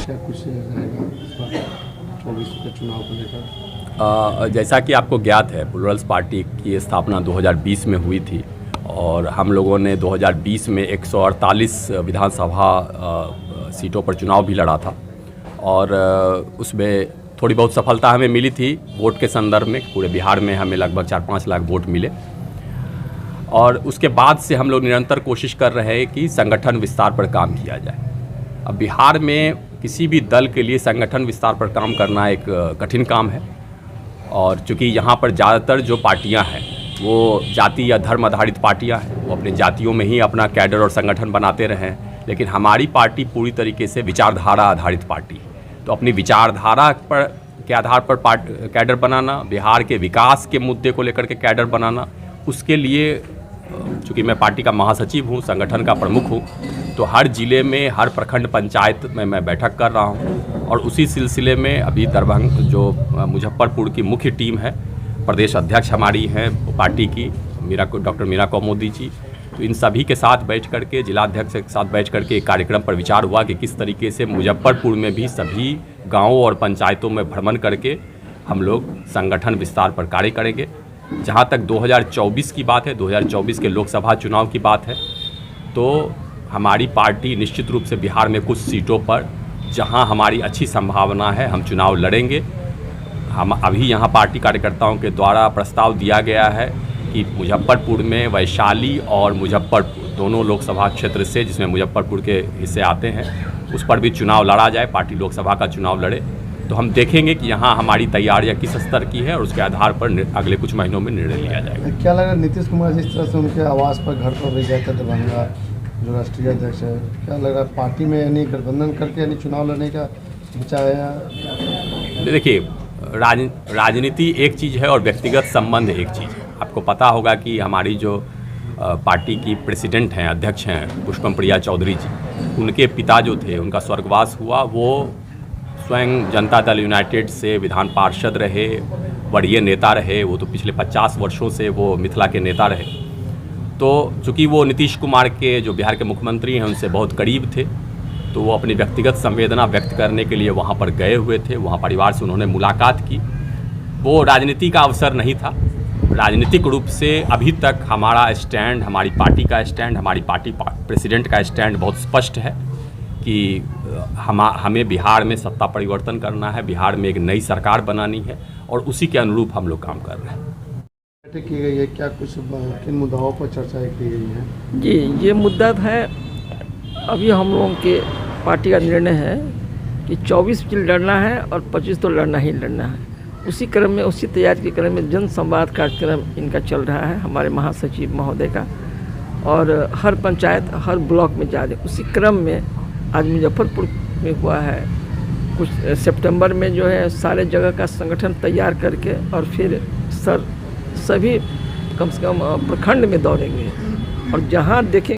क्या कुछ रहेगा इस बार 24 के चुनाव को लेकर? जैसा कि आपको ज्ञात है, प्लूरल्स पार्टी की स्थापना 2020 में हुई थी और हम लोगों ने 2020 में 148 विधानसभा सीटों पर चुनाव भी लड़ा था और उसमें थोड़ी बहुत सफलता हमें मिली थी वोट के संदर्भ में। पूरे बिहार में हमें लगभग 4-5 लाख वोट मिले और उसके बाद से हम लोग निरंतर कोशिश कर रहे हैं कि संगठन विस्तार पर काम किया जाए। अब बिहार में किसी भी दल के लिए संगठन विस्तार पर काम करना एक कठिन काम है और चूँकि यहाँ पर ज़्यादातर जो पार्टियाँ हैं वो जाति या धर्म आधारित पार्टियाँ हैं, वो अपने जातियों में ही अपना कैडर और संगठन बनाते रहे हैं, लेकिन हमारी पार्टी पूरी तरीके से विचारधारा आधारित पार्टी है। तो अपनी विचारधारा पर के आधार पर कैडर बनाना, बिहार के विकास के मुद्दे को लेकर के कैडर बनाना, उसके लिए चूँकि मैं पार्टी का महासचिव हूँ, संगठन का प्रमुख हूँ, तो हर ज़िले में हर प्रखंड पंचायत में मैं बैठक कर रहा हूँ और उसी सिलसिले में अभी दरभंगा जो मुजफ्फरपुर की मुख्य टीम है, प्रदेश अध्यक्ष हमारी हैं पार्टी की डॉक्टर मीरा कौमुदी जी, तो इन सभी के साथ बैठ करके, जिलाध्यक्ष के साथ बैठ करके एक कार्यक्रम पर विचार हुआ कि किस तरीके से मुजफ्फरपुर में भी सभी गाँवों और पंचायतों में भ्रमण करके हम लोग संगठन विस्तार पर कार्य करेंगे। जहाँ तक 2024 की बात है, 2024 के लोकसभा चुनाव की बात है, तो हमारी पार्टी निश्चित रूप से बिहार में कुछ सीटों पर जहाँ हमारी अच्छी संभावना है हम चुनाव लड़ेंगे। हम अभी यहाँ पार्टी कार्यकर्ताओं के द्वारा प्रस्ताव दिया गया है कि मुजफ्फरपुर में वैशाली और मुजफ्फरपुर दोनों लोकसभा क्षेत्र से, जिसमें मुजफ्फरपुर के हिस्से आते हैं, उस पर भी चुनाव लड़ा जाए, पार्टी लोकसभा का चुनाव लड़े। तो हम देखेंगे कि यहाँ हमारी तैयारियाँ किस स्तर की है और उसके आधार पर अगले कुछ महीनों में निर्णय लिया जाएगा। क्या लगा नीतीश कुमार जिस तरह से उनके आवास पर घर पर भी गए थे दरभंगा, जो राष्ट्रीय अध्यक्ष है, क्या लग रहा है पार्टी में यानी गठबंधन करके यानी चुनाव लड़ने का विचार है? देखिए, राजनीति एक चीज़ है और व्यक्तिगत संबंध एक चीज़ है। आपको पता होगा कि हमारी जो पार्टी की प्रेसिडेंट हैं, अध्यक्ष हैं पुष्पम प्रिया चौधरी जी, उनके पिता जो थे, उनका स्वर्गवास हुआ। वो स्वयं जनता दल यूनाइटेड से विधान पार्षद रहे, वरीय नेता रहे। वो तो पिछले 50 वर्षों से वो मिथिला के नेता रहे। तो चूँकि वो नीतीश कुमार के जो बिहार के मुख्यमंत्री हैं उनसे बहुत करीब थे, तो वो अपनी व्यक्तिगत संवेदना व्यक्त करने के लिए वहाँ पर गए हुए थे। वहाँ परिवार से उन्होंने मुलाकात की। वो राजनीति का अवसर नहीं था। राजनीतिक रूप से अभी तक हमारा स्टैंड, हमारी पार्टी का स्टैंड, हमारी पार्टी प्रेसिडेंट का स्टैंड बहुत स्पष्ट है कि हमें बिहार में सत्ता परिवर्तन करना है, बिहार में एक नई सरकार बनानी है और उसी के अनुरूप हम लोग काम कर रहे हैं। बैठक की गई है, क्या कुछ किन मुद्दाओं पर चर्चा की गई है? जी, ये मुद्दा है, अभी हम लोगों के पार्टी का निर्णय है कि 24 लड़ना है और 25 तो लड़ना ही लड़ना है। उसी क्रम में, उसी तैयारी के क्रम में जन संवाद कार्यक्रम इनका चल रहा है, हमारे महासचिव महोदय का, और हर पंचायत, हर ब्लॉक में जा रहे। उसी क्रम में आज मुजफ्फरपुर में हुआ है, कुछ सितंबर में जो है सारे जगह का संगठन तैयार करके और फिर सभी कम से कम प्रखंड में दौड़ेंगे और जहाँ देखें